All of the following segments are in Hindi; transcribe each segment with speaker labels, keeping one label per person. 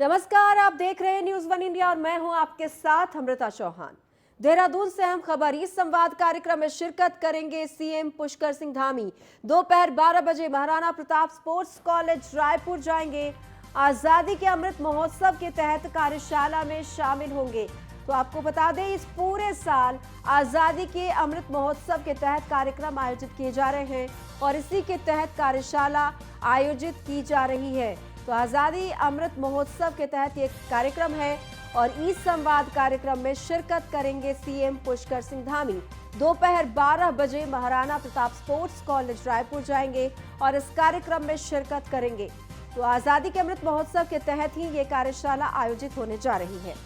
Speaker 1: नमस्कार, आप देख रहे हैं न्यूज वन इंडिया और मैं हूं आपके साथ अमृता चौहान। देहरादून से हम खबर इस संवाद कार्यक्रम में शिरकत करेंगे सीएम पुष्कर सिंह धामी। दोपहर 12 बजे महाराणा प्रताप स्पोर्ट्स कॉलेज रायपुर जाएंगे। आजादी के अमृत महोत्सव के तहत कार्यशाला में शामिल होंगे। तो आपको बता दें, इस पूरे साल आजादी के अमृत महोत्सव के तहत कार्यक्रम आयोजित किए जा रहे हैं और इसी के तहत कार्यशाला आयोजित की जा रही है। तो आजादी अमृत महोत्सव के तहत ये कार्यक्रम है और इस संवाद कार्यक्रम में शिरकत करेंगे सीएम पुष्कर सिंह धामी। दोपहर 12 बजे महाराणा प्रताप स्पोर्ट्स कॉलेज रायपुर जाएंगे और इस कार्यक्रम में शिरकत करेंगे। तो आजादी के अमृत महोत्सव के तहत ही ये कार्यशाला आयोजित होने जा रही है।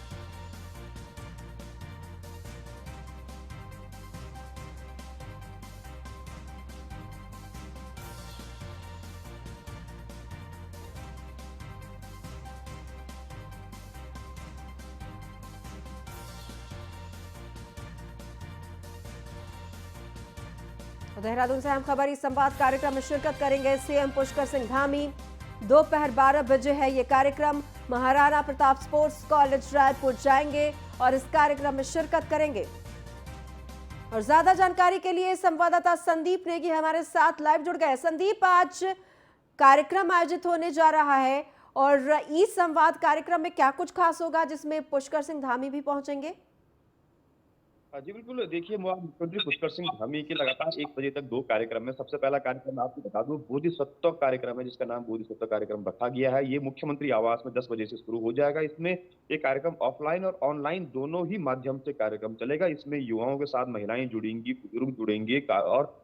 Speaker 1: देहरादून से हम खबर इस संवाद कार्यक्रम में शिरकत करेंगे सीएम पुष्कर सिंह धामी। दोपहर 12 बजे है ये कार्यक्रम। महाराणा प्रताप स्पोर्ट्स कॉलेज रायपुर जाएंगे और इस कार्यक्रम में शिरकत करेंगे। और ज्यादा जानकारी के लिए संवाददाता संदीप नेगी हमारे साथ लाइव जुड़ गए। संदीप, आज कार्यक्रम आयोजित होने जा रहा है और इस संवाद कार्यक्रम में क्या कुछ खास होगा जिसमें पुष्कर सिंह धामी भी पहुंचेंगे?
Speaker 2: जी बिल्कुल। देखिए, मुख्यमंत्री पुष्कर सिंह धामी के लगातार 1 बजे तक 2 कार्यक्रम है। सबसे पहला कार्यक्रम आपको बता दूं, बोधिसत्व कार्यक्रम है, जिसका नाम बोधिसत्व कार्यक्रम रखा गया है। ये मुख्यमंत्री आवास में 10 बजे से शुरू हो जाएगा। इसमें ये कार्यक्रम ऑफलाइन और ऑनलाइन दोनों ही माध्यम से कार्यक्रम चलेगा। इसमें युवाओं के साथ महिलाएं जुड़ेंगी, बुजुर्ग जुड़ेंगे और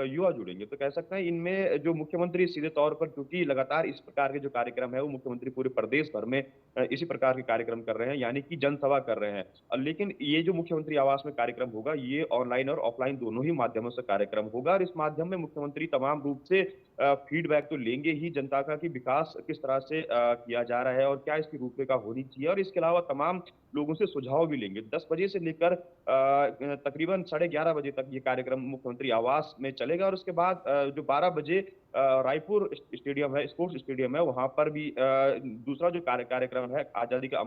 Speaker 2: युवा जुड़ेंगे। तो कह सकते हैं इनमें जो मुख्यमंत्री सीधे तौर पर, क्योंकि लगातार इस प्रकार के जो कार्यक्रम है वो मुख्यमंत्री पूरे प्रदेश भर में इसी प्रकार के कार्यक्रम कर रहे हैं, यानी कि जनसभा कर रहे हैं। लेकिन ये जो मुख्यमंत्री आवास में कार्यक्रम होगा, ये ऑनलाइन और ऑफलाइन दोनों ही माध्यमों से कार्यक्रम होगा और इस माध्यम में मुख्यमंत्री तमाम रूप से फीडबैक तो लेंगे ही जनता का, कि विकास किस तरह से किया जा रहा है और क्या इसकी रूपरेखा होनी चाहिए, और इसके अलावा तमाम लोगों से सुझाव भी लेंगे। 10 बजे से लेकर तकरीबन 11:30 बजे तक ये कार्यक्रम मुख्यमंत्री आवास में चलेगा और उसके बाद जो 12 बजे रायपुर स्टेडियम है, स्पोर्ट्स स्टेडियम है, वहां पर भी दूसरा जो कार्यक्रम है आजादी का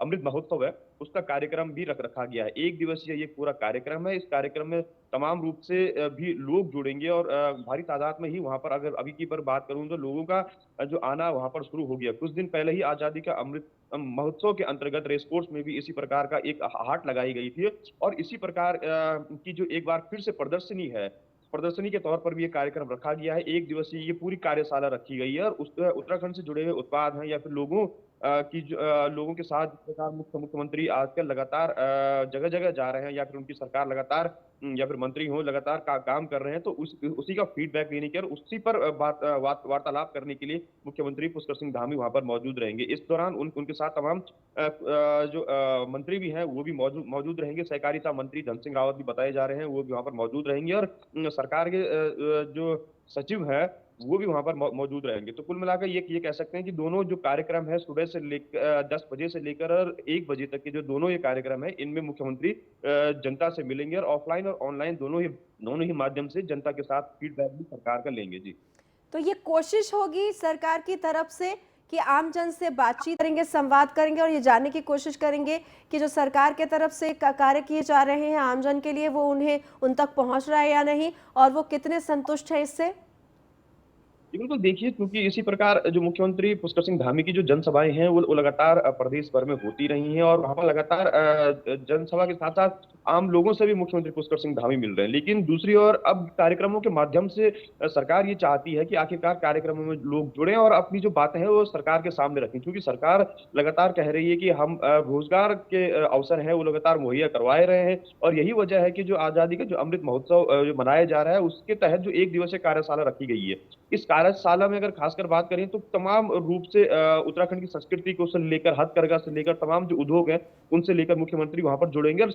Speaker 2: अमृत महोत्सव है, उसका कार्यक्रम भी रखा गया है। 1 दिवसीय ये पूरा कार्यक्रम है। इस कार्यक्रम में तमाम रूप से भी लोग जुड़ेंगे और भारी तादाद में ही वहां पर, अगर अभी की पर बात करूं तो लोगों का जो आना वहां पर शुरू हो गया। कुछ दिन पहले ही आजादी का अमृत महोत्सव के अंतर्गत रेस कोर्स में भी इसी प्रकार का एक हाट लगाई गई थी और इसी प्रकार की जो एक बार फिर से प्रदर्शनी है, प्रदर्शनी के तौर पर भी ये कार्यक्रम रखा गया है। 1 दिवसीय ये पूरी कार्यशाला रखी गई है और उत्तराखंड से जुड़े हुए उत्पाद हैं या फिर लोगों के साथ जिस प्रकार मुख्यमंत्री आजकल लगातार जगह जगह जा रहे हैं या फिर उनकी सरकार लगातार या फिर मंत्री हो लगातार काम कर रहे हैं, तो उसी का फीडबैक लेने के और उसी पर वार्तालाप करने के लिए मुख्यमंत्री पुष्कर सिंह धामी वहां पर मौजूद रहेंगे। इस दौरान उनके साथ तमाम जो मंत्री भी हैं वो भी मौजूद रहेंगे। सहकारिता मंत्री धन सिंह रावत भी बताए जा रहे हैं, वो भी वहां पर मौजूद रहेंगे और सरकार के जो सचिव है वो भी वहां पर मौजूद रहेंगे। तो कुल मिलाकर ये कह सकते हैं कि दोनों जो कार्यक्रम है, सुबह से लेकर 10 बजे से लेकर और 1 बजे तक के जो दोनों ये कार्यक्रम है, इनमें मुख्यमंत्री जनता से मिलेंगे और ऑफलाइन और ऑनलाइन दोनों ही माध्यम से जनता के साथ फीडबैक भी सरकार का लेंगे। जी।
Speaker 1: तो ये कोशिश होगी सरकार की तरफ से कि आम जन से बातचीत करेंगे, संवाद करेंगे और ये जानने की कोशिश करेंगे कि जो सरकार के तरफ से कार्य किए जा रहे हैं आम जन के लिए, वो उन तक पहुंच रहा है या नहीं और वो कितने संतुष्ट हैं इससे।
Speaker 2: जी बिल्कुल। देखिए, क्योंकि इसी प्रकार जो मुख्यमंत्री पुष्कर सिंह धामी की जो जनसभाएं हैं वो लगातार प्रदेश भर में होती रही हैं और वहां पर लगातार जनसभा के साथ साथ आम लोगों से भी मुख्यमंत्री पुष्कर सिंह धामी मिल रहे हैं। लेकिन दूसरी ओर अब कार्यक्रमों के माध्यम से सरकार ये चाहती है कि आखिरकार कार्यक्रमों में लोग जुड़े और अपनी जो बातें हैं वो सरकार के सामने रखें, क्योंकि सरकार लगातार कह रही है कि हम रोजगार के अवसर हैं वो लगातार मुहैया करवाए रहे हैं और यही वजह है कि जो आजादी का जो अमृत महोत्सव जो मनाया जा रहा है, उसके तहत जो 1 दिवसीय कार्यशाला रखी गई है, इस कार्यशाला में अगर खासकर बात करें तो तमाम रूप से उत्तराखंड की संस्कृति को से लेकर हथकरघा से लेकर तमाम जो उद्योग हैं उनसे लेकर मुख्यमंत्री वहां पर जुड़ेंगे और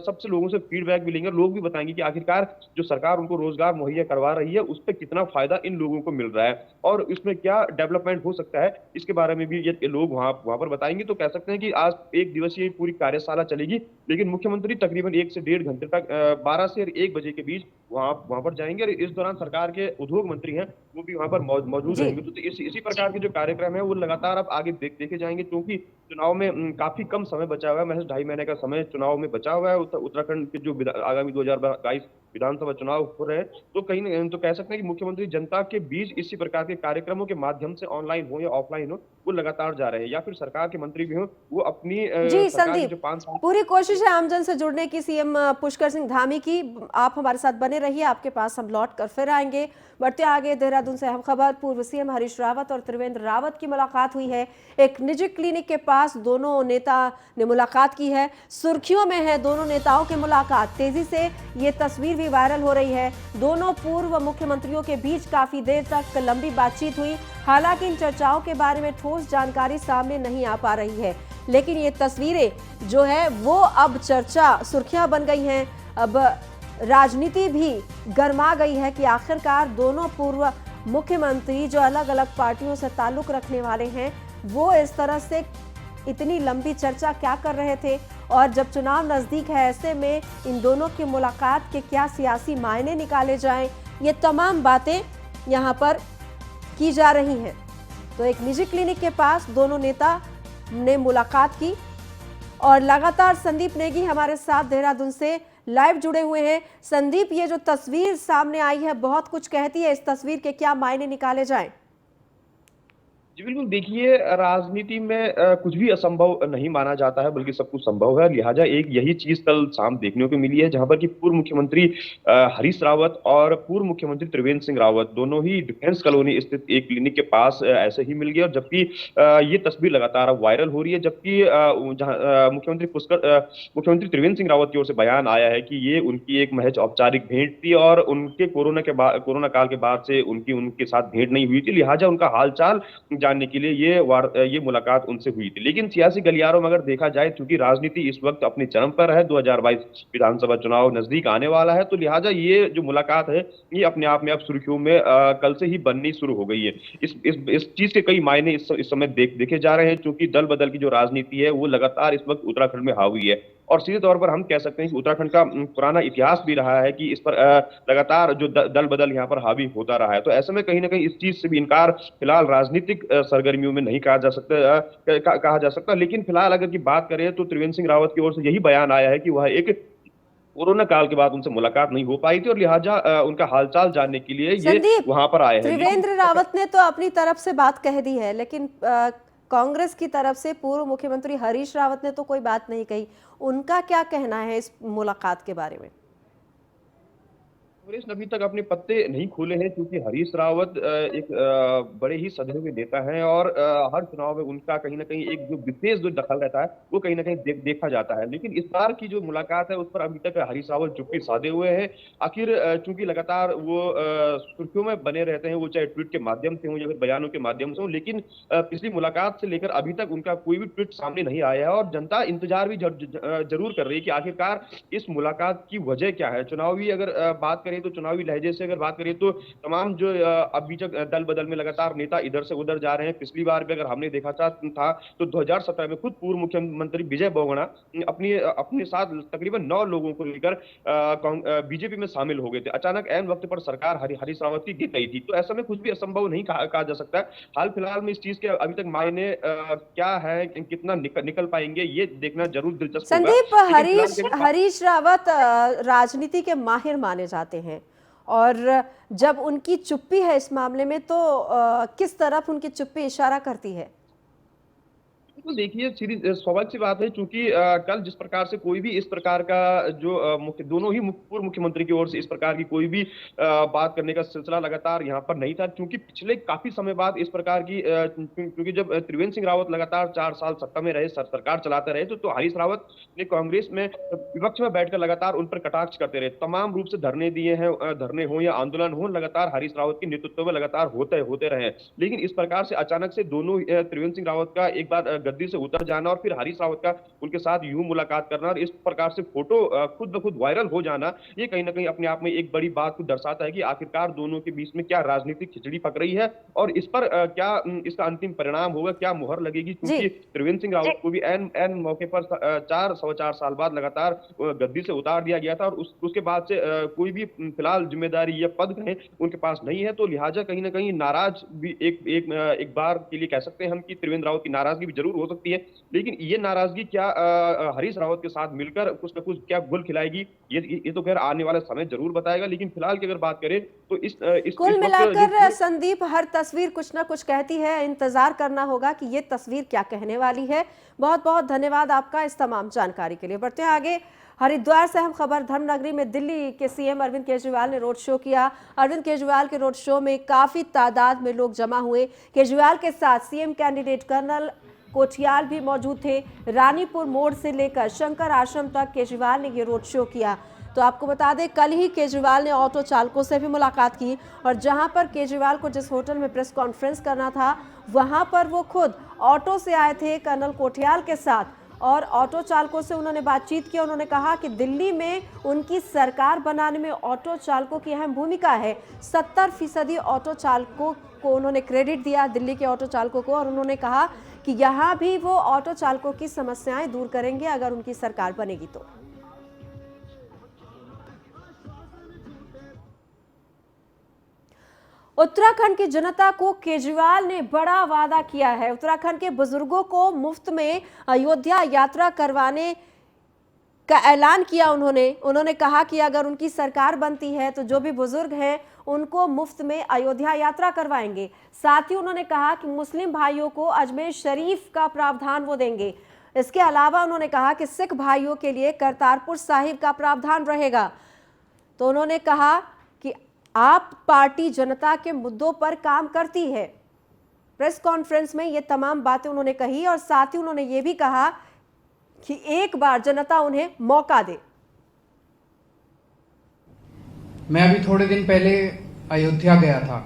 Speaker 2: सबसे लोगों से फीडबैक भी लेंगे। लोग भी बताएंगे कि आखिरकार जो सरकार उनको रोजगार मुहैया करवा रही है उस पर कितना फायदा इन लोगों को मिल रहा है और इसमें क्या डेवलपमेंट हो सकता है, इसके बारे में भी ये लोग वहां पर बताएंगे। तो कह सकते हैं कि आज 1 दिवसीय पूरी कार्यशाला चलेगी, लेकिन मुख्यमंत्री तकरीबन 1 से 1.5 घंटे तक 12 से 1 बजे के बीच वहां पर जाएंगे और इस दौरान सरकार के उद्योग मंत्री हैं वो भी वहां पर मौजूद
Speaker 1: जी।
Speaker 2: रहेंगे। तो इसी प्रकार के जो कार्यक्रम है वो लगातार अब आगे देखे जाएंगे, क्योंकि चुनाव में काफी कम समय बचा हुआ है, महज 2.5 महीने का समय चुनाव में बचा हुआ है। उत्तराखंड के जो आगामी 2022 विधानसभा चुनाव हो रहे हैं, तो कहीं तो कह सकते हैं कि मुख्यमंत्री जनता के बीच इसी प्रकार के कार्यक्रमों के माध्यम से, ऑनलाइन हो या ऑफलाइन हो, वो लगातार जा रहे हैं। या फिर सरकार के मंत्री भी हो, वो अपनी
Speaker 1: जी
Speaker 2: सरकार की
Speaker 1: संदीप,
Speaker 2: जो 5 साल
Speaker 1: पूरी कोशिश है आमजन से जुड़ने की सीएम पुष्कर सिंह धामी की। आप हमारे साथ बने रहिए, आपके पास हम लौट कर फिर आएंगे। बढ़ते आगे, देहरादून से अहम खबर। पूर्व सीएम हरीश रावत और त्रिवेंद्र रावत की मुलाकात हुई है। एक निजी क्लिनिक के पास दोनों नेता ने मुलाकात की है। सुर्खियों में है दोनों नेताओं की मुलाकात। तेजी से ये तस्वीर भी वायरल हो रही है। दोनों पूर्व मुख्यमंत्रियों के बीच काफी देर तक लंबी बातचीत हुई। हालांकि इन चर्चाओं के बारे में ठोस जानकारी सामने नहीं आ पा रही है, लेकिन ये तस्वीरें जो है वो अब चर्चा सुर्खियां बन गई हैं। अब राजनीति भी गर्मा गई है कि आखिरकार दोनों पूर्व मुख्यमंत्री जो अलग अलग पार्टियों से ताल्लुक रखने वाले हैं, वो इस तरह से इतनी लंबी चर्चा क्या कर रहे थे। और जब चुनाव नजदीक है, ऐसे में इन दोनों की मुलाकात के क्या सियासी मायने निकाले जाएं, ये तमाम बातें यहाँ पर की जा रही हैं। तो एक निजी क्लिनिक के पास दोनों नेता ने मुलाकात की और लगातार संदीप नेगी हमारे साथ देहरादून से लाइव जुड़े हुए हैं। संदीप, ये जो तस्वीर सामने आई है बहुत कुछ कहती है। इस तस्वीर के क्या मायने निकाले जाएं?
Speaker 2: जी बिल्कुल, देखिए राजनीति में कुछ भी असंभव नहीं माना जाता है, बल्कि सब कुछ संभव है। लिहाजा एक यही चीज कल शाम देखने को मिली है, जहां पर कि पूर्व मुख्यमंत्री हरीश रावत और पूर्व मुख्यमंत्री त्रिवेंद्र सिंह रावत दोनों ही डिफेंस कॉलोनी स्थित एक क्लिनिक के पास ऐसे ही मिल गए। और जबकि ये तस्वीर लगातार अब वायरल हो रही है, जबकि मुख्यमंत्री त्रिवेंद्र सिंह रावत की ओर से बयान आया है कि ये उनकी एक महज औपचारिक भेंट थी और उनके कोरोना काल के बाद से उनके साथ भेंट नहीं हुई थी। लिहाजा उनका हालचाल जानने के लिए ये मुलाकात उनसे हुई थी। लेकिन सियासी गलियारों में अगर देखा जाए, चूंकि राजनीति इस वक्त अपनी चरम पर है, 2022 विधानसभा चुनाव नजदीक आने वाला है, तो लिहाजा ये जो मुलाकात है, ये अपने आप में अब सुर्खियों में कल से ही बननी शुरू हो गई है। इस चीज के कई मायने इस समय देखे जा रहे हैं, क्योंकि दल बदल की जो राजनीति है वो लगातार इस वक्त उत्तराखंड में हावी है। और सीधे तौर पर हम कह सकते हैं कि उत्तराखंड का पुराना इतिहास भी रहा है कि इस पर लगातार जो दल बदल यहाँ पर हावी होता रहा है। तो ऐसे में कहीं ना कहीं इस चीज से भी इनकार फिलहाल राजनीतिक सरगर्मियों में नहीं कहा जा सकता। लेकिन फिलहाल अगर की बात करें, तो त्रिवेंद्र सिंह रावत की ओर से यही बयान आया है कि वह एक कोरोना काल के बाद उनसे मुलाकात नहीं हो पाई थी और लिहाजा उनका हालचाल जानने के लिए ये
Speaker 1: संदीप,
Speaker 2: वहां पर आए हैं।
Speaker 1: त्रिवेंद्र रावत ने तो अपनी तरफ से बात कह दी है, लेकिन कांग्रेस की तरफ से पूर्व मुख्यमंत्री हरीश रावत ने तो कोई बात नहीं कही। उनका क्या कहना है इस मुलाकात के बारे में?
Speaker 2: कांग्रेस ने अभी तक अपने पत्ते नहीं खोले हैं, क्योंकि हरीश रावत एक बड़े ही सधे हुए नेता हैं और हर चुनाव में उनका कहीं ना कहीं एक जो विशेष जो दखल रहता है वो कहीं ना कहीं देखा जाता है। लेकिन इस बार की जो मुलाकात है उस पर अभी तक हरीश रावत चुप्पी साधे हुए हैं। आखिर चूंकि लगातार वो सुर्खियों में बने रहते हैं, वो चाहे ट्वीट के माध्यम से हो या फिर बयानों के माध्यम से हो, लेकिन पिछली मुलाकात से लेकर अभी तक उनका कोई भी ट्वीट सामने नहीं आया है। और जनता इंतजार भी जरूर कर रही है कि आखिरकार इस मुलाकात की वजह क्या है। चुनावी अगर बात करें, तो चुनावी लहजे से अगर बात करें, तो तमाम जो अभी तक दल बदल में लगातार नेता इधर से उधर जा रहे हैं। पिछली बार भी अगर हमने देखा था तो 2017 में खुद पूर्व मुख्यमंत्री विजय बहुगुणा अपने साथ तकरीबन 9 लोगों को लेकर बीजेपी में शामिल हो गए थे। अचानक ऐन वक्त पर सरकार हरीश रावत की गिर गई थी। तो ऐसा में कुछ भी असंभव नहीं कहा जा सकता। हाल फिलहाल में इस चीज के अभी तक मायने क्या है, कितना निकल पाएंगे, ये देखना जरूर दिलचस्प होगा।
Speaker 1: संदीप, हरीश रावत राजनीति के माहिर माने जाते हैं और जब उनकी चुप्पी है इस मामले में, तो किस तरफ उनकी चुप्पी इशारा करती है?
Speaker 2: तो देखिए, स्वाभाविक सी बात है, चूंकि कल जिस प्रकार से कोई भी इस प्रकार का जो दोनों ही पूर्व मुख्यमंत्री की ओर से इस प्रकार की कोई भी बात करने का सिलसिला लगातार यहाँ पर नहीं था। क्योंकि पिछले काफी समय बाद इस प्रकार की क्योंकि जब त्रिवेंद्र सिंह रावत लगातार 4 साल सत्ता में रहे, सरकार चलाते रहे, तो हरीश रावत ने कांग्रेस में विपक्ष में बैठकर लगातार उन पर कटाक्ष करते रहे। तमाम रूप से धरने दिए हैं, धरने हो या आंदोलन हो, लगातार हरीश रावत के नेतृत्व में लगातार होते रहे। लेकिन इस प्रकार से अचानक से दोनों त्रिवेंद्र सिंह रावत का एक बार गद्दी से उतर जाना और फिर हरीश रावत का उनके साथ यूं मुलाकात करना और इस प्रकार से फोटो खुद ब खुद वायरल हो जाना, ये कहीं ना कहीं अपने आप में एक बड़ी बात को दर्शाता है कि आखिरकार दोनों के बीच में क्या राजनीतिक खिचड़ी पक रही है और इस पर क्या इसका अंतिम परिणाम होगा, क्या मुहर लगेगी,
Speaker 1: जी।
Speaker 2: क्योंकि त्रिवेंद्र सिंह रावत को भी एन एन मौके पर 4 सवा 4 साल बाद लगातार गद्दी से उतार दिया गया था और उसके बाद से कोई भी फिलहाल जिम्मेदारी या पद कहें उनके पास नहीं है। तो लिहाजा कहीं ना कहीं नाराज भी एक बार के लिए कह सकते हैं हम कि त्रिवेंद्र रावत की नाराजगी भी जरूर हो सकती है, लेकिन ये नाराजगी क्या हरीश रावत के साथ मिलकर कुछ न कुछ क्या गुल खिलाएगी, ये तो खैर आने वाला समय जरूर बताएगा। लेकिन फिलहाल की अगर बात करें तो
Speaker 1: कुल
Speaker 2: इस वक्त
Speaker 1: मिलाकर संदीप, हर तस्वीर कुछ ना कुछ कहती है। इंतजार करना होगा कि ये तस्वीर क्या कहने वाली है। बहुत बहुत धन्यवाद आपका इस तमाम जानकारी के लिए। बढ़ते हैं आगे। हरिद्वार से हम खबर धर्मनगरी में दिल्ली के सीएम अरविंद केजरीवाल ने रोड शो किया। अरविंद केजरीवाल के रोड शो में काफी तादाद में लोग जमा हुए। केजरीवाल के साथ सीएम कैंडिडेट कर्नल कोठियाल भी मौजूद थे। रानीपुर मोड़ से लेकर शंकर आश्रम तक केजरीवाल ने ये रोड शो किया। तो आपको बता दें, कल ही केजरीवाल ने ऑटो चालकों से भी मुलाकात की और जहां पर केजरीवाल को जिस होटल में प्रेस कॉन्फ्रेंस करना था, वहां पर वो खुद ऑटो से आए थे कर्नल कोठियाल के साथ और ऑटो चालकों से उन्होंने बातचीत की। उन्होंने कहा कि दिल्ली में उनकी सरकार बनाने में ऑटो चालकों की अहम भूमिका है। 70% ऑटो चालकों को उन्होंने क्रेडिट दिया, दिल्ली के ऑटो चालकों को, और उन्होंने कहा कि यहाँ भी वो ऑटो चालकों की समस्याएं दूर करेंगे अगर उनकी सरकार बनेगी तो। उत्तराखंड की जनता को केजरीवाल ने बड़ा वादा किया है। उत्तराखंड के बुजुर्गों को मुफ्त में अयोध्या यात्रा करवाने का ऐलान किया उन्होंने कहा कि अगर उनकी सरकार बनती है तो जो भी बुजुर्ग हैं उनको मुफ्त में अयोध्या यात्रा करवाएंगे। साथ ही उन्होंने कहा कि मुस्लिम भाइयों को अजमेर शरीफ का प्रावधान वो देंगे। इसके अलावा उन्होंने कहा कि सिख भाइयों के लिए करतारपुर साहिब का प्रावधान रहेगा। तो उन्होंने कहा कि आप पार्टी जनता के मुद्दों पर काम करती है। प्रेस कॉन्फ्रेंस में ये तमाम बातें उन्होंने कही और साथ ही उन्होंने ये भी कहा कि एक बार जनता उन्हें मौका दे।
Speaker 3: मैं अभी थोड़े दिन पहले अयोध्या गया था।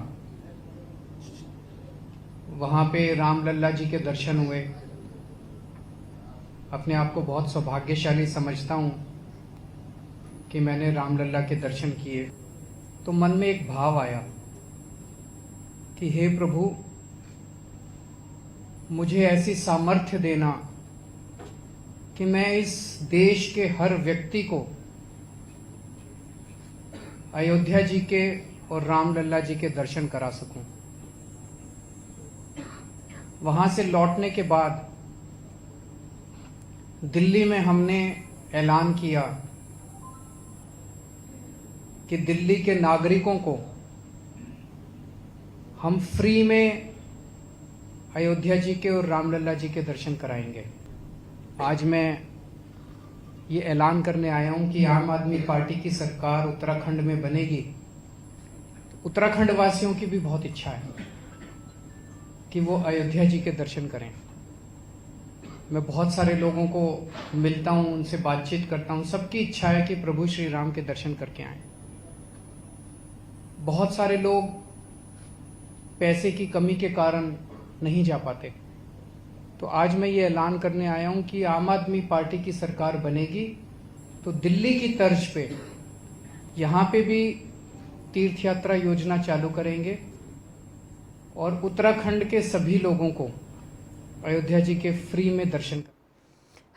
Speaker 3: वहां पे रामलल्ला जी के दर्शन हुए। अपने आप को बहुत सौभाग्यशाली समझता हूं कि मैंने रामलल्ला के दर्शन किए। तो मन में एक भाव आया कि हे प्रभु, मुझे ऐसी सामर्थ्य देना कि मैं इस देश के हर व्यक्ति को अयोध्या जी के और रामलल्ला जी के दर्शन करा सकूं। वहां से लौटने के बाद दिल्ली में हमने ऐलान किया कि दिल्ली के नागरिकों को हम फ्री में अयोध्या जी के और रामलल्ला जी के दर्शन कराएंगे। आज मैं ये ऐलान करने आया हूं कि आम आदमी पार्टी की सरकार उत्तराखंड में बनेगी। उत्तराखंड वासियों की भी बहुत इच्छा है कि वो अयोध्या जी के दर्शन करें। मैं बहुत सारे लोगों को मिलता हूं, उनसे बातचीत करता हूं। सबकी इच्छा है कि प्रभु श्री राम के दर्शन करके आएं। बहुत सारे लोग पैसे की कमी के कारण नहीं जा पाते। तो आज मैं ये ऐलान करने आया हूं कि आम आदमी पार्टी की सरकार बनेगी तो दिल्ली की तर्ज पे यहाँ पे भी तीर्थ यात्रा योजना चालू करेंगे और उत्तराखंड के सभी लोगों को अयोध्या जी के फ्री में दर्शन।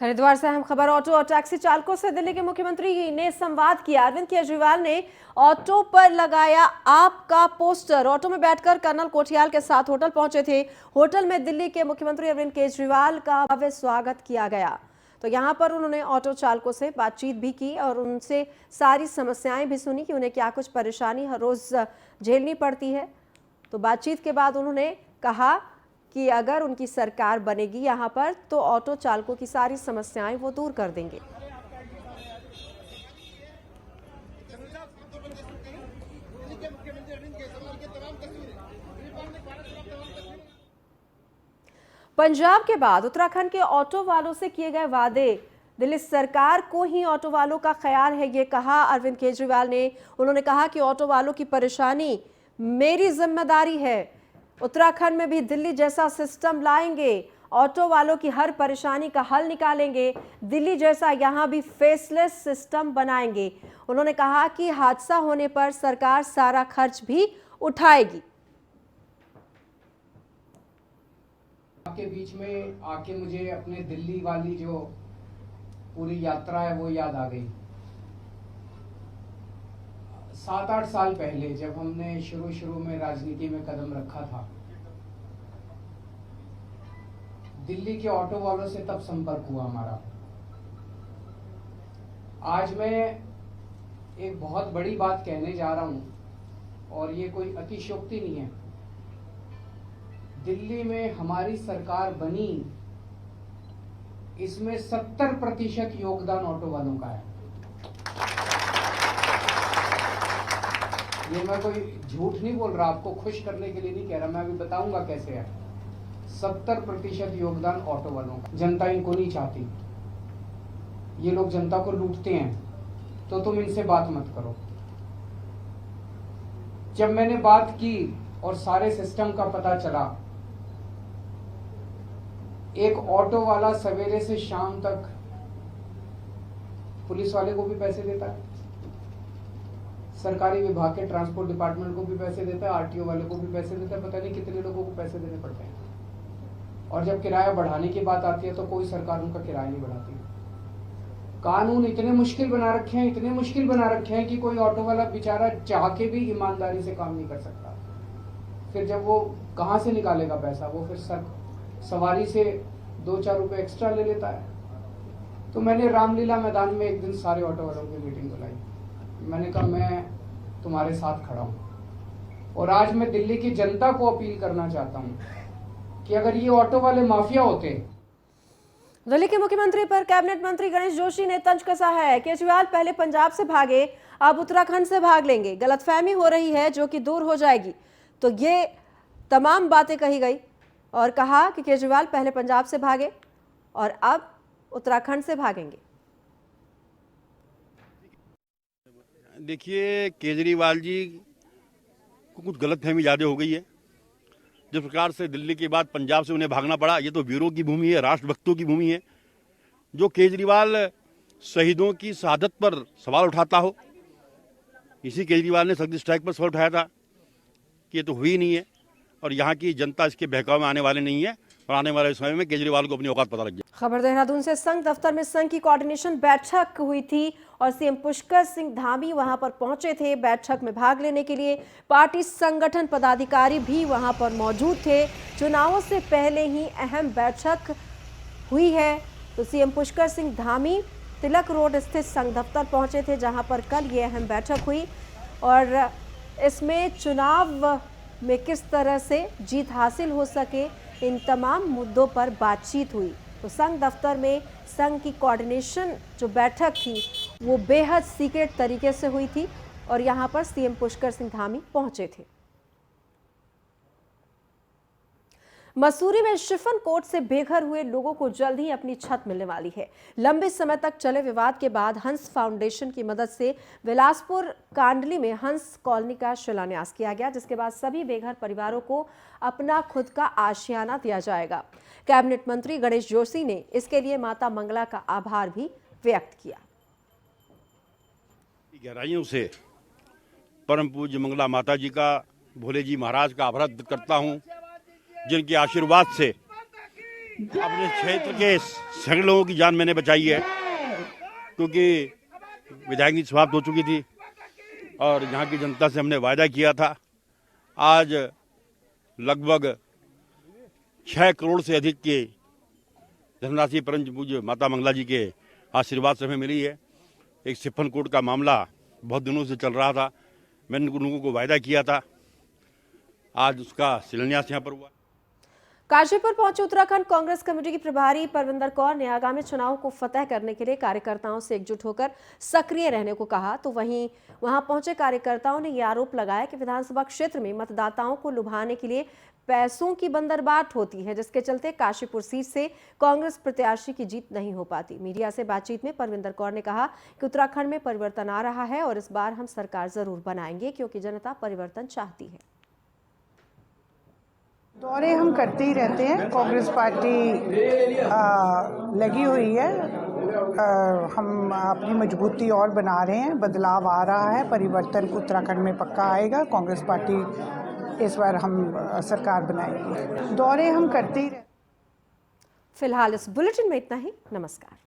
Speaker 1: हरिद्वार से अहम खबर ऑटो और टैक्सी चालकों से दिल्ली के मुख्यमंत्री ने संवाद किया। अरविंद केजरीवाल ने ऑटो पर लगाया आपका पोस्टर। ऑटो में बैठकर कर्नल कोठियाल के साथ होटल पहुंचे थे। होटल में दिल्ली के मुख्यमंत्री अरविंद केजरीवाल का भव्य स्वागत किया गया। तो यहां पर उन्होंने ऑटो चालकों से बातचीत भी की और उनसे सारी समस्याएं भी सुनी कि उन्हें क्या कुछ परेशानी हर रोज झेलनी पड़ती है। तो बातचीत के बाद उन्होंने कहा कि अगर उनकी सरकार बनेगी यहाँ पर तो ऑटो चालकों की सारी समस्याएं वो दूर कर देंगे। पंजाब के बाद उत्तराखंड के ऑटो वालों से किए गए वादे, दिल्ली सरकार को ही ऑटो वालों का ख्याल है, ये कहा अरविंद केजरीवाल ने। उन्होंने कहा कि ऑटो वालों की परेशानी मेरी जिम्मेदारी है। उत्तराखंड में भी दिल्ली जैसा सिस्टम लाएंगे ऑटो वालों की हर परेशानी का हल निकालेंगे। दिल्ली जैसा यहां भी फेसलेस सिस्टम बनाएंगे। उन्होंने कहा कि हादसा होने पर सरकार सारा खर्च भी उठाएगी।
Speaker 3: आपके बीच में आके मुझे अपने दिल्ली वाली जो पूरी यात्रा है वो याद आ गई। 7-8 साल पहले जब हमने शुरू में राजनीति में कदम रखा था, दिल्ली के ऑटो वालों से तब संपर्क हुआ हमारा। आज मैं एक बहुत बड़ी बात कहने जा रहा हूं और ये कोई अतिशयोक्ति नहीं है। दिल्ली में हमारी सरकार बनी, इसमें 70% योगदान ऑटो वालों का है। ये मैं कोई झूठ नहीं बोल रहा, आपको खुश करने के लिए नहीं कह रहा, मैं अभी बताऊंगा कैसे है। 70% योगदान ऑटो वालों का। जनता इनको नहीं चाहती, ये लोग जनता को लूटते हैं, तो तुम इनसे बात मत करो। जब मैंने बात की और सारे सिस्टम का पता चला, एक ऑटो वाला सवेरे से शाम तक पुलिस वाले को भी पैसे देता है, सरकारी विभाग के ट्रांसपोर्ट डिपार्टमेंट को भी पैसे देता है, आरटीओ वाले को भी पैसे देता है, पता नहीं कितने लोगों को पैसे देने पड़ते हैं। और जब किराया बढ़ाने की बात आती है तो कोई सरकार उनका किराया नहीं बढ़ाती। कानून इतने मुश्किल बना रखे हैं, इतने मुश्किल बना रखे हैं कि कोई ऑटो वाला बेचारा चाह के भी ईमानदारी से काम नहीं कर सकता। फिर जब वो कहाँ से निकालेगा पैसा, वो फिर सवारी से 2-4 रुपए एक्स्ट्रा ले लेता है। तो मैंने रामलीला मैदान में एक दिन सारे ऑटो वालों की मीटिंग बुलाई। मैंने कहा मैं तुम्हारे साथ खड़ा हूं और आज मैं दिल्ली की जनता को अपील करना चाहता हूं कि अगर ये ऑटो वाले माफिया होते।
Speaker 1: दिल्ली के मुख्यमंत्री पर कैबिनेट मंत्री गणेश जोशी ने तंज कसा है। केजरीवाल पहले पंजाब से भागे, अब उत्तराखंड से भाग लेंगे। गलतफहमी हो रही है जो कि दूर हो जाएगी। तो ये तमाम बातें कही गई और कहा कि केजरीवाल पहले पंजाब से भागे और अब उत्तराखंड से भागेंगे।
Speaker 4: देखिए, केजरीवाल जी को कुछ गलतफहमी ज़्यादा हो गई है। जिस प्रकार से दिल्ली के बाद पंजाब से उन्हें भागना पड़ा, ये तो वीरों की भूमि है, राष्ट्रभक्तों की भूमि है। जो केजरीवाल शहीदों की शहादत पर सवाल उठाता हो, इसी केजरीवाल ने सर्जिकल स्ट्राइक पर सवाल उठाया था कि ये तो हुई नहीं है और यहाँ की जनता इसके बहकावे में आने वाले नहीं है और आने वाले समय में केजरीवाल को अपनी औकात पता लग जाए।
Speaker 1: खबर देहरादून से। संघ दफ्तर में संघ की कोऑर्डिनेशन बैठक हुई थी और सीएम पुष्कर सिंह धामी वहां पर पहुंचे थे। बैठक में भाग लेने के लिए पार्टी संगठन पदाधिकारी भी वहां पर मौजूद थे। चुनावों से पहले ही अहम बैठक हुई है। तो सीएम पुष्कर सिंह धामी तिलक रोड स्थित संघ दफ्तर पहुंचे थे, जहां पर कल ये अहम बैठक हुई और इसमें चुनाव में किस तरह से जीत हासिल हो सके, इन तमाम मुद्दों पर बातचीत हुई। तो संघ दफ्तर में संघ की कोऑर्डिनेशन जो बैठक थी वो बेहद सीक्रेट तरीके से हुई थी और यहां पर सीएम पुष्कर सिंह धामी पहुंचे थे। मसूरी में शिफन कोट से बेघर हुए लोगों को जल्द ही अपनी छत मिलने वाली है। लंबे समय तक चले विवाद के बाद हंस फाउंडेशन की मदद से बिलासपुर कांडली में हंस कॉलोनी का शिलान्यास किया गया, जिसके बाद सभी बेघर परिवारों को अपना खुद का आशियाना दिया जाएगा। कैबिनेट मंत्री गणेश जोशी ने इसके लिए माता मंगला का आभार भी व्यक्त किया।
Speaker 4: गहराइयों से परम पूज्य मंगला माता जी का, भोले जी महाराज का आभार करता हूँ, जिनके आशीर्वाद से अपने क्षेत्र के सैकड़ों लोगों की जान मैंने बचाई है, क्योंकि विधायक नीति समाप्त हो चुकी थी और यहाँ की जनता से हमने वायदा किया था। आज लगभग 6 करोड़ से अधिक की धनराशि परम पूज्य माता मंगला जी के आशीर्वाद से हमें मिली है। एक शिफन कोट का मामला बहुत दिनों से चल रहा था, मैंने उन लोगों को वायदा किया था, आज उसका शिलान्यास यहाँ पर हुआ।
Speaker 1: काशीपुर पहुंचे उत्तराखंड कांग्रेस कमेटी की प्रभारी परविंदर कौर ने आगामी चुनाव को फतेह करने के लिए कार्यकर्ताओं से एकजुट होकर सक्रिय रहने को कहा। तो वहीं वहां पहुंचे कार्यकर्ताओं ने यह आरोप लगाया कि विधानसभा क्षेत्र में मतदाताओं को लुभाने के लिए पैसों की बंदरबाट होती है, जिसके चलते काशीपुर सीट से कांग्रेस प्रत्याशी की जीत नहीं हो पाती। मीडिया से बातचीत में परविंदर कौर ने कहा कि उत्तराखंड में परिवर्तन आ रहा है और इस बार हम सरकार जरूर बनाएंगे, क्योंकि जनता परिवर्तन चाहती है।
Speaker 5: दौरे हम करते ही रहते हैं। कांग्रेस पार्टी लगी हुई है। हम अपनी मजबूती और बना रहे हैं। बदलाव आ रहा है, परिवर्तन उत्तराखंड में पक्का आएगा। कांग्रेस पार्टी इस बार हम सरकार बनाएगी। दौरे हम करते ही रहते हैं।
Speaker 1: फिलहाल इस बुलेटिन में इतना ही। नमस्कार।